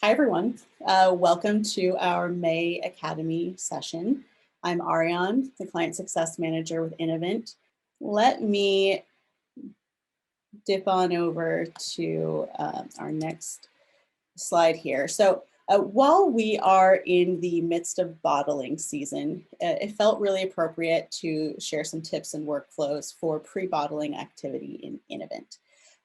Hi, everyone. Welcome to our May Academy session. I'm Ariane, the Client Success Manager with InnoVInt. Let me dip on over to our next slide here. So while we are in the midst of bottling season, it felt really appropriate to share some tips and workflows for pre-bottling activity in InnoVInt.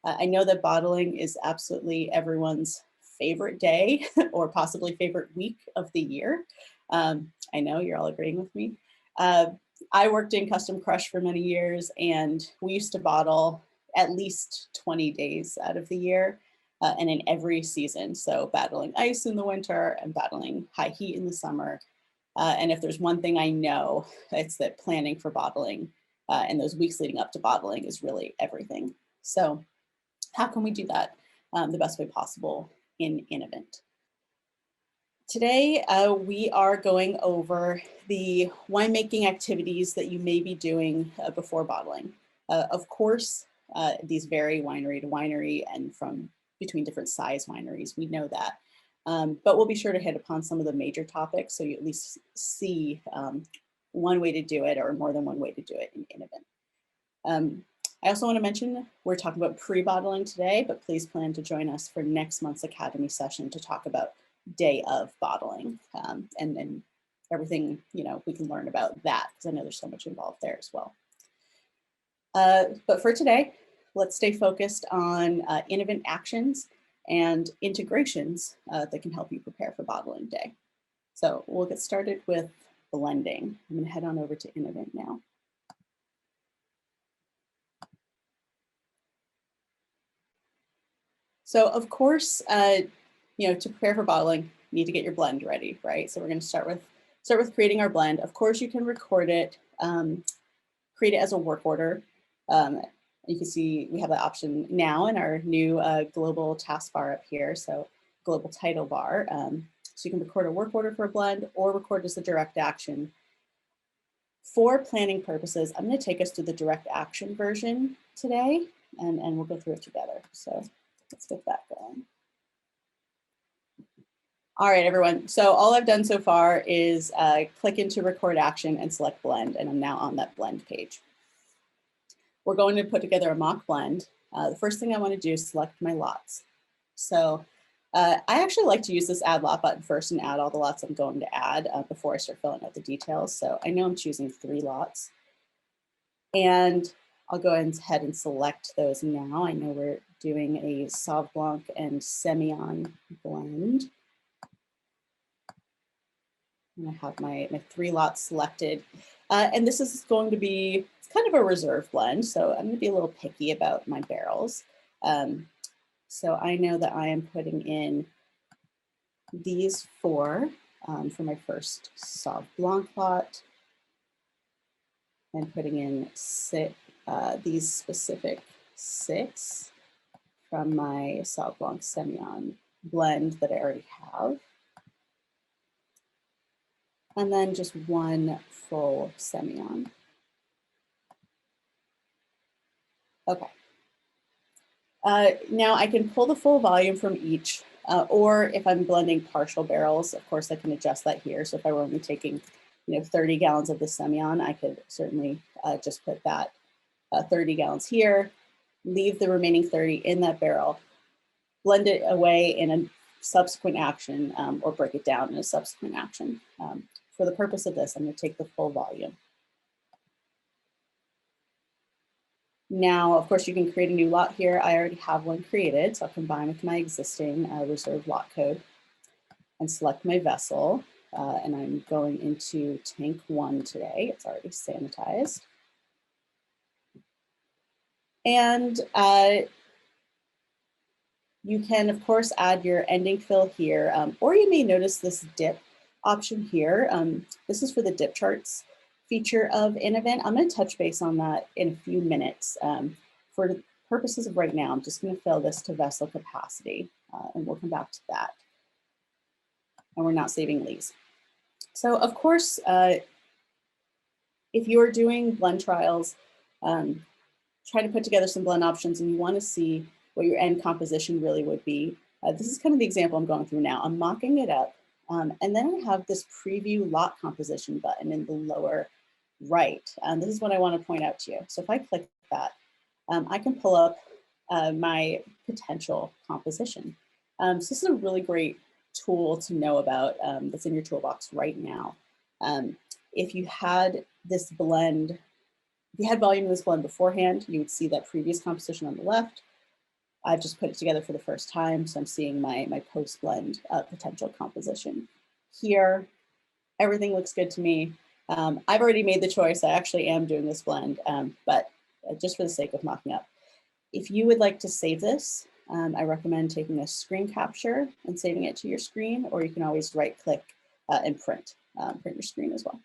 I know that bottling is absolutely everyone's favorite day or possibly favorite week of the year. I know you're all agreeing with me. I worked in Custom Crush for many years, and we used to bottle at least 20 days out of the year and in every season. So battling ice in the winter and battling high heat in the summer. And if there's one thing I know, it's that planning for bottling and those weeks leading up to bottling is really everything. So how can we do that the best way possible in InnoVInt? Today, we are going over the winemaking activities that you may be doing before bottling. Of course, these vary winery to winery and from between different size wineries, we know that. But we'll be sure to hit upon some of the major topics so you at least see one way to do it or more than one way to do it in InnoVInt. I also want to mention we're talking about pre-bottling today, but please plan to join us for next month's Academy session to talk about day of bottling and everything we can learn about that, because I know there's so much involved there as well. But for today, let's stay focused on InnoVInt actions and integrations that can help you prepare for bottling day. So we'll get started with blending. I'm going to head on over to InnoVInt now. So of course, to prepare for bottling, you need to get your blend ready, right? So we're going to start with creating our blend. Of course, you can record it, create it as a work order. You can see we have that option now in our new global taskbar up here. So global title bar. So you can record a work order for a blend or record as a direct action. For planning purposes, I'm going to take us through the direct action version today, and we'll go through it together. So let's get that going. All right, everyone. So all I've done so far is click into record action and select blend, and I'm now on that blend page. We're going to put together a mock blend. The first thing I want to do is select my lots. So I actually like to use this add lot button first and add all the lots I'm going to add before I start filling out the details. So I know I'm choosing 3 lots. And I'll go ahead and select those now. I know we're doing a Sauv Blanc and Semillon blend. And I have my 3 lots selected. And this is going to be kind of a reserve blend. So I'm going to be a little picky about my barrels. So I know that I am putting in these 4 for my first Sauv Blanc lot. And putting in these specific 6 from my Sauv Blanc Semillon blend that I already have. And then just 1 full Semillon. Okay. Now I can pull the full volume from each, or if I'm blending partial barrels, of course I can adjust that here. So if I were only taking 30 gallons of the Semillon, I could certainly just put that 30 gallons here, leave the remaining 30 in that barrel, blend it away in a subsequent action or break it down in a subsequent action. For the purpose of this, I'm going to take the full volume. Now, of course, you can create a new lot here. I already have one created, so I'll combine with my existing reserved lot code and select my vessel. And I'm going into tank 1 today. It's already sanitized. And you can, of course, add your ending fill here, or you may notice this dip option here. This is for the dip charts feature of InnoVInt. I'm going to touch base on that in a few minutes. For the purposes of right now, I'm just going to fill this to vessel capacity, and we'll come back to that. And we're not saving lees. So, of course, if you're doing blend trials, try to put together some blend options and you want to see what your end composition really would be. This is kind of the example I'm going through now. I'm mocking it up, and then I have this preview lot composition button in the lower right. This is what I want to point out to you. So if I click that, I can pull up my potential composition. So this is a really great tool to know about that's in your toolbox right now. If you had this blend, if you had volume in this blend beforehand, you would see that previous composition on the left. I've just put it together for the first time, so I'm seeing my post-blend potential composition. Here, everything looks good to me. I've already made the choice. I actually am doing this blend, but just for the sake of mocking up. If you would like to save this, I recommend taking a screen capture and saving it to your screen, or you can always right-click and print your screen as well.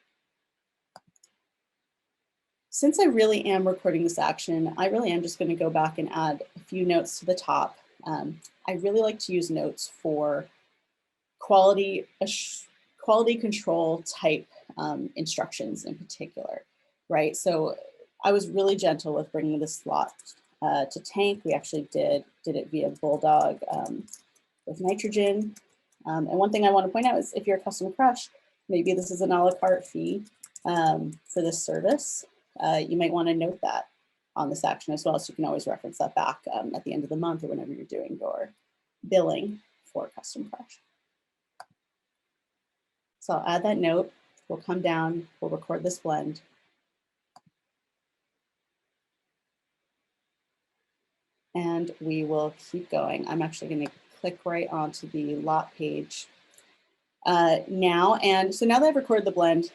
Since I really am recording this action, I really am just going to go back and add a few notes to the top. I really like to use notes for quality control type instructions in particular, right? So I was really gentle with bringing this lot to tank. We actually did it via Bulldog with nitrogen. And one thing I want to point out is if you're a custom crush, maybe this is an a la carte fee for this service. You might want to note that on this action as well, so you can always reference that back at the end of the month or whenever you're doing your billing for Custom Crush. So I'll add that note. We'll come down, we'll record this blend. And we will keep going. I'm actually going to click right onto the lot page now. And so now that I've recorded the blend,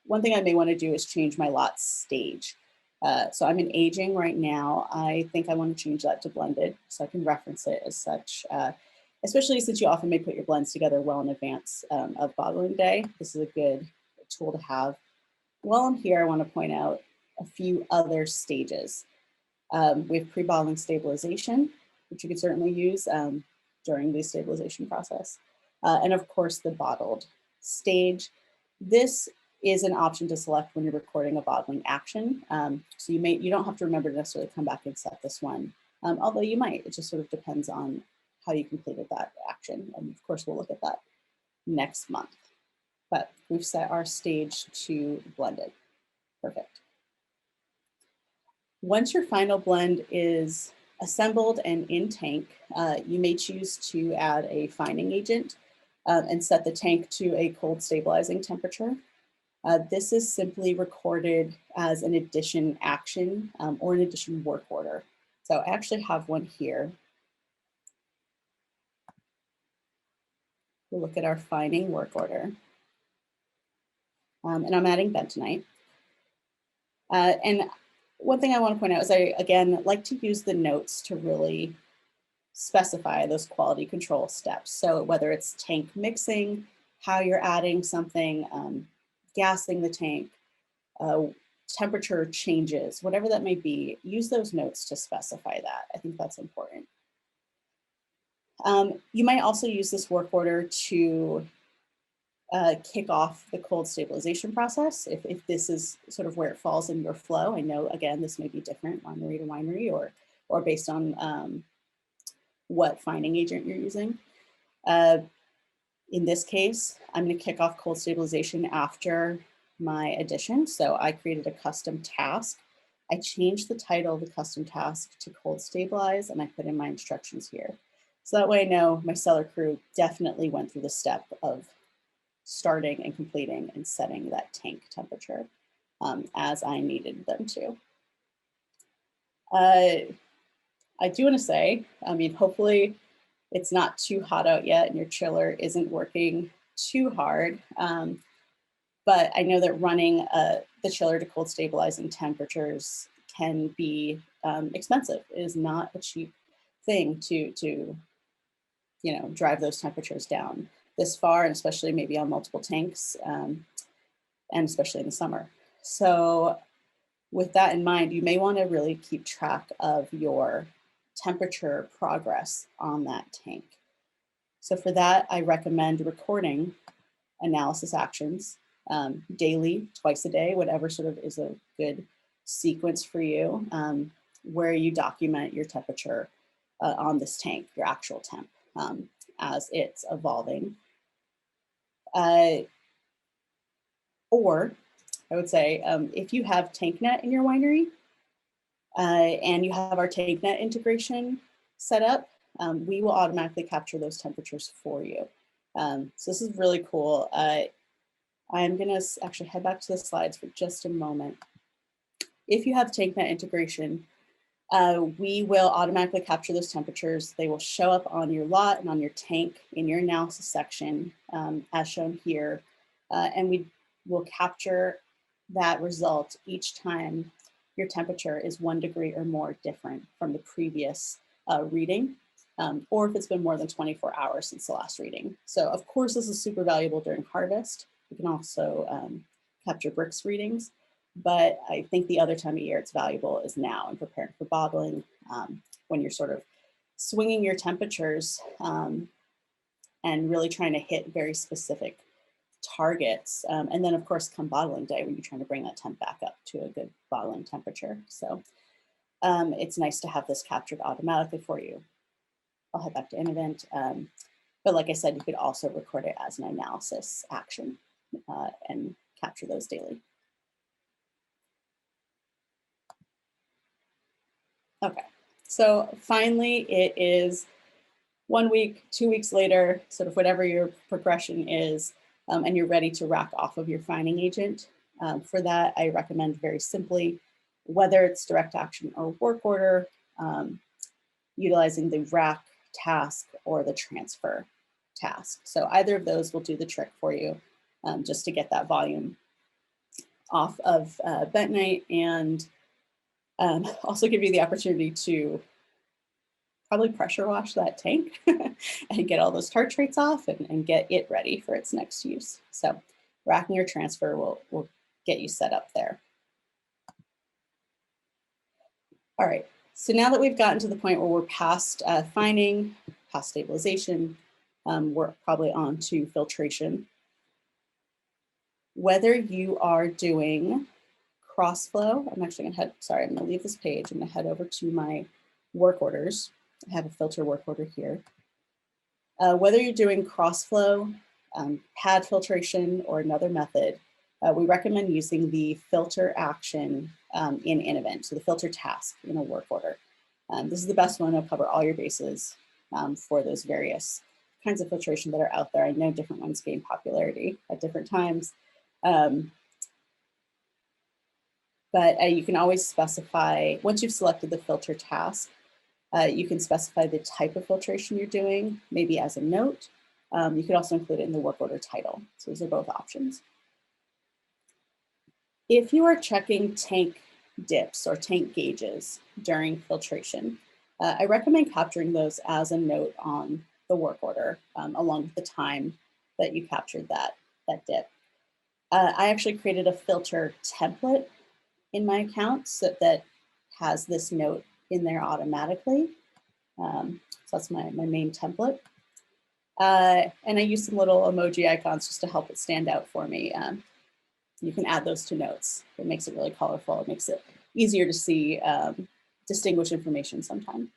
one thing I may want to do is change my lot stage. So I'm in aging right now. I think I want to change that to blended so I can reference it as such, especially since you often may put your blends together well in advance of bottling day. This is a good tool to have. While I'm here, I want to point out a few other stages. We have pre-bottling stabilization, which you can certainly use during the stabilization process. And of course, the bottled stage. This is an option to select when you're recording a bottling action. So you don't have to remember to necessarily come back and set this one, although you might. It just sort of depends on how you completed that action. And of course, we'll look at that next month. But we've set our stage to blended. Perfect. Once your final blend is assembled and in tank, you may choose to add a fining agent and set the tank to a cold stabilizing temperature. This is simply recorded as an addition action or an addition work order. So I actually have one here. We'll look at our fining work order. And I'm adding bentonite. And one thing I want to point out is I, again, like to use the notes to really specify those quality control steps. So whether it's tank mixing, how you're adding something, gassing the tank, temperature changes, whatever that may be, use those notes to specify that. I think that's important. You might also use this work order to kick off the cold stabilization process if this is sort of where it falls in your flow. I know, again, this may be different winery to winery or based on what fining agent you're using. In this case, I'm going to kick off cold stabilization after my addition. So I created a custom task. I changed the title of the custom task to cold stabilize, and I put in my instructions here. So that way I know my cellar crew definitely went through the step of starting and completing and setting that tank temperature as I needed them to. I do want to say, I mean, hopefully it's not too hot out yet and your chiller isn't working too hard. But I know that running the chiller to cold stabilizing temperatures can be expensive. It is not a cheap thing to drive those temperatures down this far, and especially maybe on multiple tanks, and especially in the summer. So with that in mind, you may want to really keep track of your temperature progress on that tank. So for that, I recommend recording analysis actions daily, twice a day, whatever sort of is a good sequence for you, where you document your temperature on this tank, your actual temp. as it's evolving. Or I would say if you have TankNet in your winery and you have our TankNet integration set up, we will automatically capture those temperatures for you. So this is really cool. I'm gonna actually head back to the slides for just a moment. If you have TankNet integration, we will automatically capture those temperatures. They will show up on your lot and on your tank in your analysis section, as shown here. And we will capture that result each time your temperature is 1 degree or more different from the previous reading, or if it's been more than 24 hours since the last reading. So of course, this is super valuable during harvest. You can also capture bricks readings. But I think the other time of year it's valuable is now and preparing for bottling, when you're sort of swinging your temperatures and really trying to hit very specific targets. And then of course, come bottling day when you're trying to bring that temp back up to a good bottling temperature. So it's nice to have this captured automatically for you. I'll head back to InnoVInt. But like I said, you could also record it as an analysis action and capture those daily. Okay, so finally it is 1 week, 2 weeks later, sort of whatever your progression is, and you're ready to rack off of your finding agent. For that, I recommend very simply, whether it's direct action or work order, utilizing the rack task or the transfer task. So either of those will do the trick for you, just to get that volume off of bentonite and also give you the opportunity to probably pressure wash that tank and get all those tartrates off and get it ready for its next use. So racking or transfer will get you set up there. All right, so now that we've gotten to the point where we're past fining, past stabilization, we're probably on to filtration. Whether you are doing crossflow, I'm actually gonna leave this page. I'm gonna head over to my work orders. I have a filter work order here. Whether you're doing crossflow, pad filtration, or another method, we recommend using the filter action in InnoVInt, so the filter task in a work order. This is the best one. It'll cover all your bases for those various kinds of filtration that are out there. I know different ones gain popularity at different times. But you can always specify, once you've selected the filter task, you can specify the type of filtration you're doing, maybe as a note. You could also include it in the work order title. So those are both options. If you are checking tank dips or tank gauges during filtration, I recommend capturing those as a note on the work order, along with the time that you captured that dip. I actually created a filter template in my account so that has this note in there automatically. So that's my main template. And I use some little emoji icons just to help it stand out for me. You can add those to notes. It makes it really colorful. It makes it easier to see, distinguish information sometimes.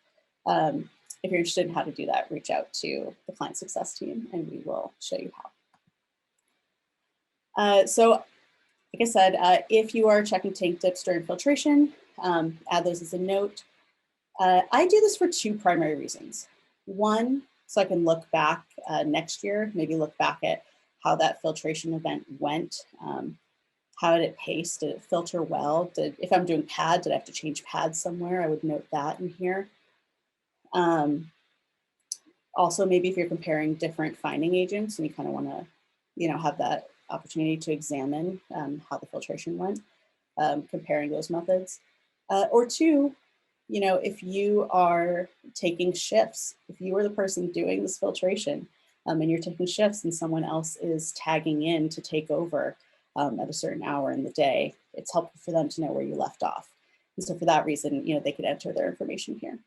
If you're interested in how to do that, reach out to the client success team and we will show you how. So like I said, if you are checking tank dips during filtration, add those as a note. I do this for two primary reasons. One, so I can look back next year, maybe look back at how that filtration event went. How did it pace? Did it filter well? If I'm doing pad, did I have to change pads somewhere? I would note that in here. Also, maybe if you're comparing different finding agents and you kind of want to, have that opportunity to examine how the filtration went, comparing those methods. Or two, if you are taking shifts, if you are the person doing this filtration and you're taking shifts and someone else is tagging in to take over at a certain hour in the day, it's helpful for them to know where you left off. And so for that reason, they could enter their information here.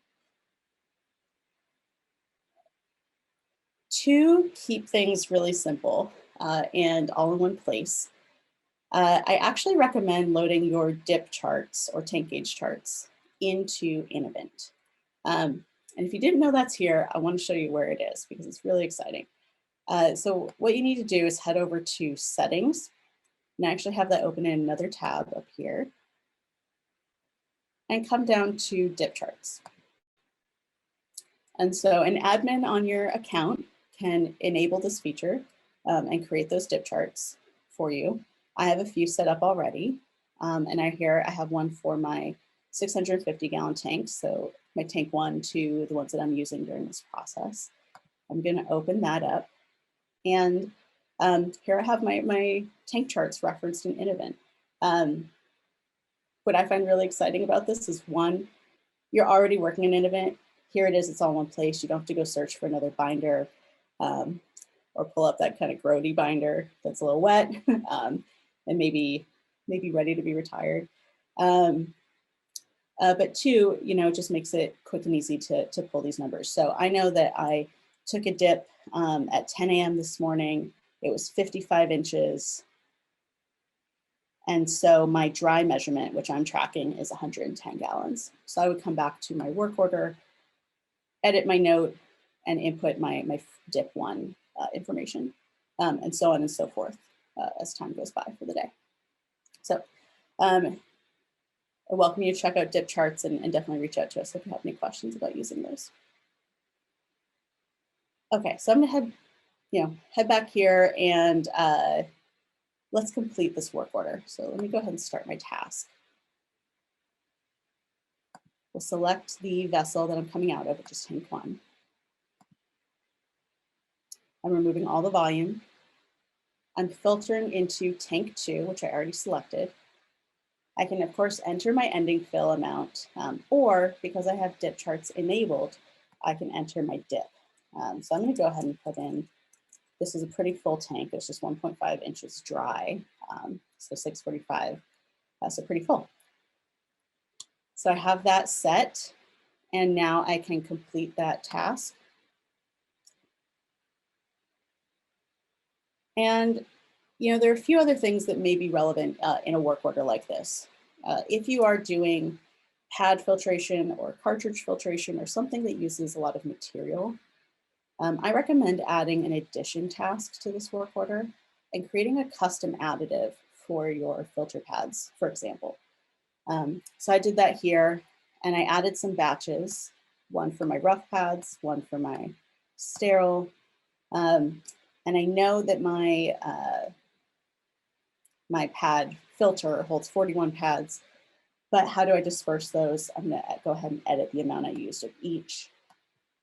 To keep things really simple and all in one place, I actually recommend loading your dip charts or tank gauge charts into InnoVInt. And if you didn't know that's here, I want to show you where it is because it's really exciting. So what you need to do is head over to settings, and I actually have that open in another tab up here, and come down to dip charts. And so an admin on your account can enable this feature and create those dip charts for you. I have a few set up already. And I have one for my 650 gallon tanks. So my tank 1, 2, the ones that I'm using during this process. I'm going to open that up. And here I have my tank charts referenced in InnoVInt. What I find really exciting about this is, one, you're already working in InnoVInt. Here it is, it's all in one place. You don't have to go search for another binder or pull up that kind of grody binder that's a little wet and maybe ready to be retired. But two, it just makes it quick and easy to pull these numbers. So I know that I took a dip at 10 a.m. this morning. It was 55 inches. And so my dry measurement, which I'm tracking, is 110 gallons. So I would come back to my work order, edit my note, and input my dip 1 information, and so on and so forth as time goes by for the day. So I welcome you to check out dip charts and definitely reach out to us if you have any questions about using those. Okay, so I'm gonna head back here and let's complete this work order. So let me go ahead and start my task. We'll select the vessel that I'm coming out of, which is tank 1. I'm removing all the volume. I'm filtering into tank 2, which I already selected. I can, of course, enter my ending fill amount, or because I have dip charts enabled, I can enter my dip. So I'm going to go ahead and put in, this is a pretty full tank. It's just 1.5 inches dry, so 645, so pretty full. So I have that set, and now I can complete that task. And there are a few other things that may be relevant in a work order like this. If you are doing pad filtration or cartridge filtration or something that uses a lot of material, I recommend adding an addition task to this work order and creating a custom additive for your filter pads, for example. So I did that here, and I added some batches, one for my rough pads, one for my sterile. And I know that my pad filter holds 41 pads, but how do I disperse those? I'm gonna go ahead and edit the amount I used of each.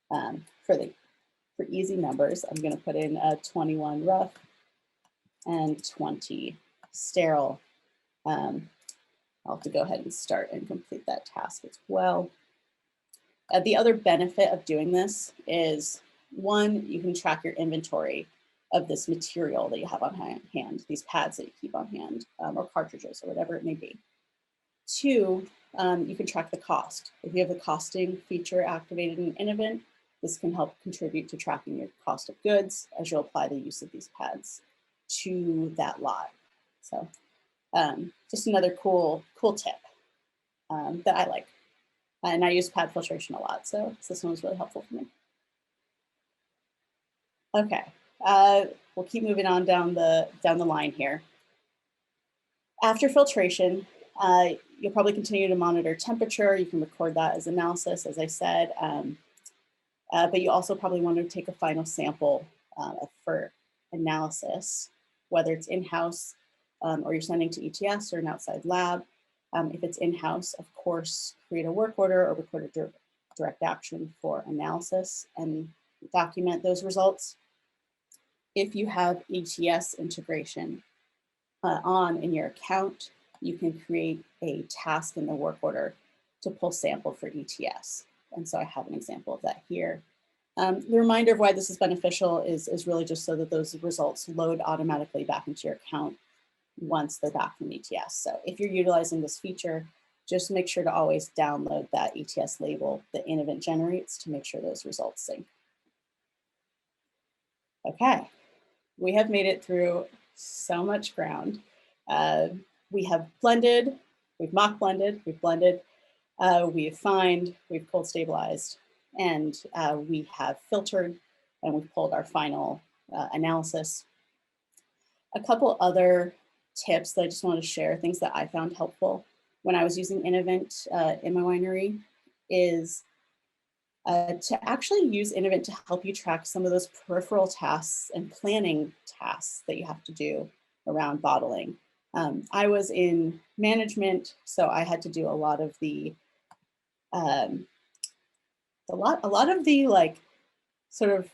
For easy numbers, I'm gonna put in 21 rough and 20 sterile. I'll have to go ahead and start and complete that task as well. The other benefit of doing this is, one, you can track your inventory of this material that you have on hand, these pads that you keep on hand, or cartridges or whatever it may be. Two, you can track the cost. If you have the costing feature activated in InnoVInt, this can help contribute to tracking your cost of goods as you'll apply the use of these pads to that lot. So just another cool tip that I like. And I use pad filtration a lot, so this one was really helpful for me. Okay, we'll keep moving on down the line here. After filtration, you'll probably continue to monitor temperature. You can record that as analysis, as I said, but you also probably want to take a final sample for analysis, whether it's in-house or you're sending to ETS or an outside lab. If it's in-house, of course, create a work order or record a direct action for analysis and document those results. If you have ETS integration on in your account, you can create a task in the work order to pull sample for ETS. And so I have an example of that here. The reminder of why this is beneficial is really just so that those results load automatically back into your account once they're back from ETS. So if you're utilizing this feature, just make sure to always download that ETS label that InnoVInt generates to make sure those results sync. Okay, we have made it through so much ground. We have blended, we've mock blended, we've blended, we've fined, we've cold stabilized, and we have filtered and we've pulled our final analysis. A couple other tips that I just wanted to share, things that I found helpful when I was using InnoVInt in my winery, is to actually use InnoVInt to help you track some of those peripheral tasks and planning tasks that you have to do around bottling. I was in management, so I had to do a lot of the like sort of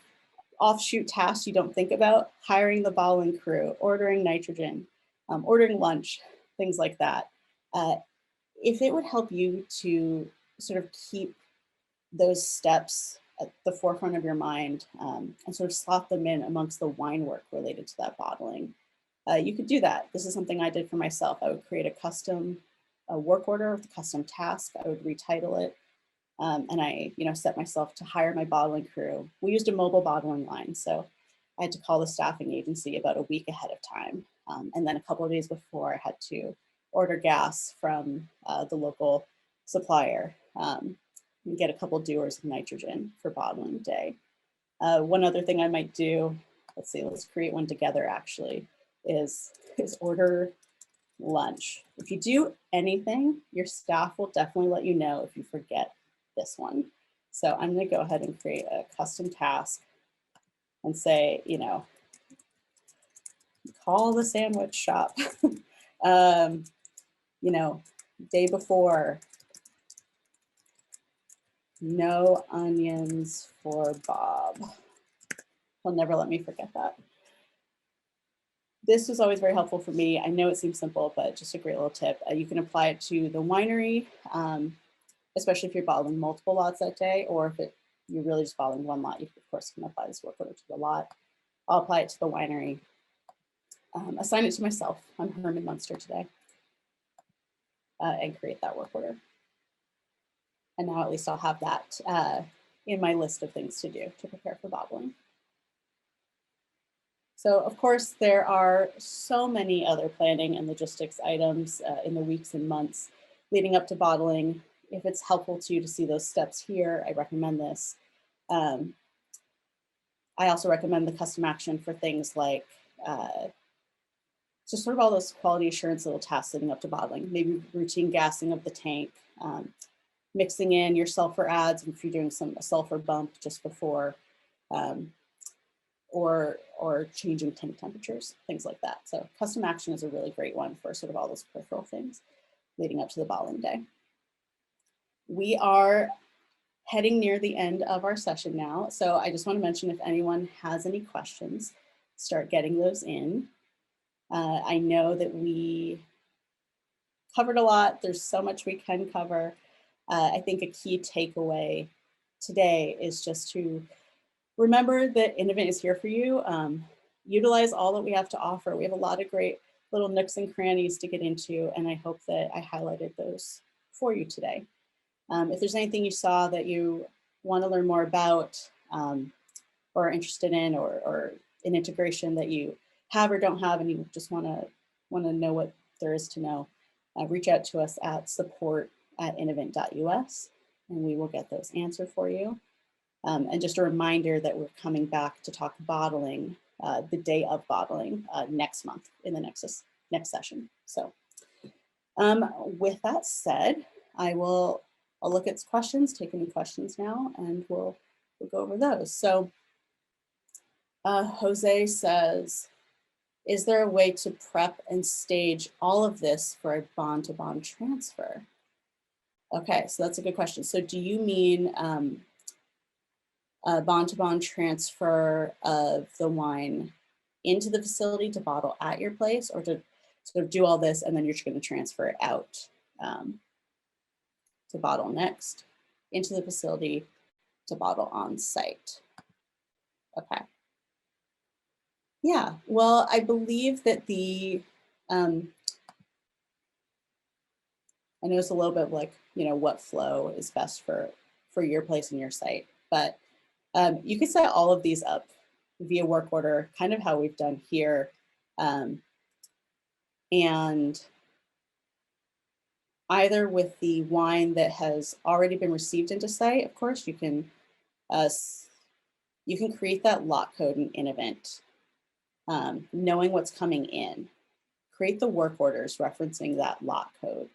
offshoot tasks you don't think about: hiring the bottling crew, ordering nitrogen, ordering lunch, things like that. If it would help you to sort of keep those steps at the forefront of your mind and sort of slot them in amongst the wine work related to that bottling, you could do that. This is something I did for myself. I would create a custom work order with a custom task. I would retitle it. And I, set myself to hire my bottling crew. We used a mobile bottling line, so I had to call the staffing agency about a week ahead of time. And then a couple of days before, I had to order gas from the local supplier and get a couple dewars of nitrogen for bottling day. One other thing I might do, let's create one together actually, is order lunch. If you do anything, your staff will definitely let you know if you forget this one. So I'm going to go ahead and create a custom task and say, call the sandwich shop, day before, no onions for Bob. He'll never let me forget that. This was always very helpful for me. I know it seems simple, but just a great little tip. You can apply it to the winery, especially if you're bottling multiple lots that day, or if you're really just bottling one lot, you of course can apply this work order to the lot. I'll apply it to the winery. Assign it to myself. I'm Herman Munster today, and create that work order. And now at least I'll have that in my list of things to do to prepare for bottling. So of course, there are so many other planning and logistics items in the weeks and months leading up to bottling. If it's helpful to you to see those steps here, I recommend this. I also recommend the custom action for things like just sort of all those quality assurance little tasks leading up to bottling, maybe routine gassing of the tank, mixing in your sulfur adds if you're doing a sulfur bump just before, or changing tank temperatures, things like that. So custom action is a really great one for sort of all those peripheral things leading up to the bottling day. We are heading near the end of our session now. So I just want to mention, if anyone has any questions, start getting those in. I know that we covered a lot. There's so much we can cover. I think a key takeaway today is just to remember that InnoVInt is here for you. Utilize all that we have to offer. We have a lot of great little nooks and crannies to get into, and I hope that I highlighted those for you today. If there's anything you saw that you want to learn more about or are interested in, or an integration that you have or don't have and you just want to know what there is to know, reach out to us at support@innovint.us and we will get those answered for you. And just a reminder that we're coming back to talk bottling the day of bottling next month in the next session. So with that said, I'll look at questions, take any questions now, and we'll go over those. So Jose says, is there a way to prep and stage all of this for a bond-to-bond transfer? Okay, so that's a good question. So do you mean a bond-to-bond transfer of the wine into the facility to bottle at your place, or to sort of do all this and then you're just going to transfer it out to bottle next into the facility to bottle on site? Okay. Yeah, well, I believe that I know it's a little bit of like, what flow is best for your place and your site, but you could set all of these up via work order, kind of how we've done here. And either with the wine that has already been received into site, of course, you can You can create that lot code in InnoVInt, knowing what's coming in. Create the work orders referencing that lot code.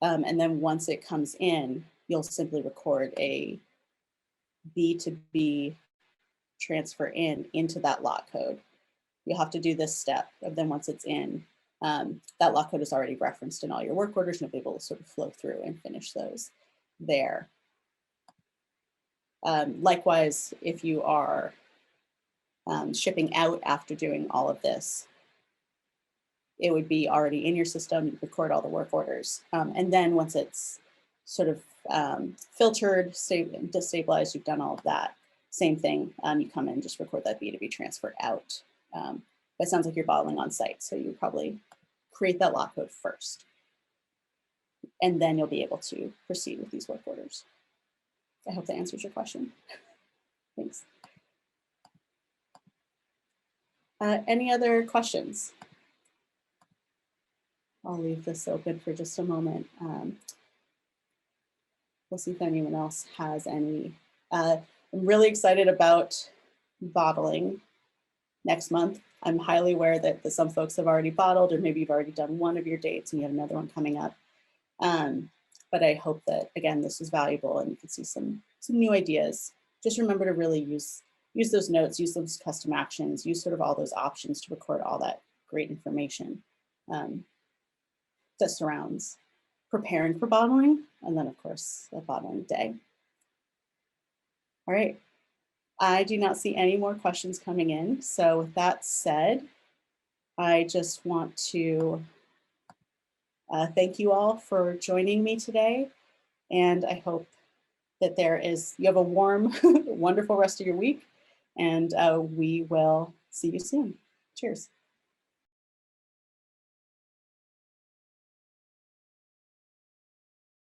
And then once it comes in, you'll simply record a B2B transfer into that lot code. You'll have to do this step, but then once it's in, that lot code is already referenced in all your work orders, and you'll be able to sort of flow through and finish those there. Likewise, if you are shipping out after doing all of this, it would be already in your system, you record all the work orders. And then once it's sort of filtered, destabilized, you've done all of that, same thing, you come in, just record that B2B transfer out. But it sounds like you're bottling on site, so you probably create that lot code first. And then you'll be able to proceed with these work orders. I hope that answers your question. Thanks. Any other questions? I'll leave this open for just a moment. We'll see if anyone else has any. I'm really excited about bottling next month. I'm highly aware that some folks have already bottled, or maybe you've already done one of your dates and you have another one coming up. But I hope that, again, this is valuable and you can see some new ideas. Just remember to really use those notes, use those custom actions, use sort of all those options to record all that great information that surrounds preparing for bottling, and then of course the bottling day. All right, I do not see any more questions coming in. So with that said, I just want to thank you all for joining me today. And I hope that you have a warm, wonderful rest of your week, and we will see you soon. Cheers.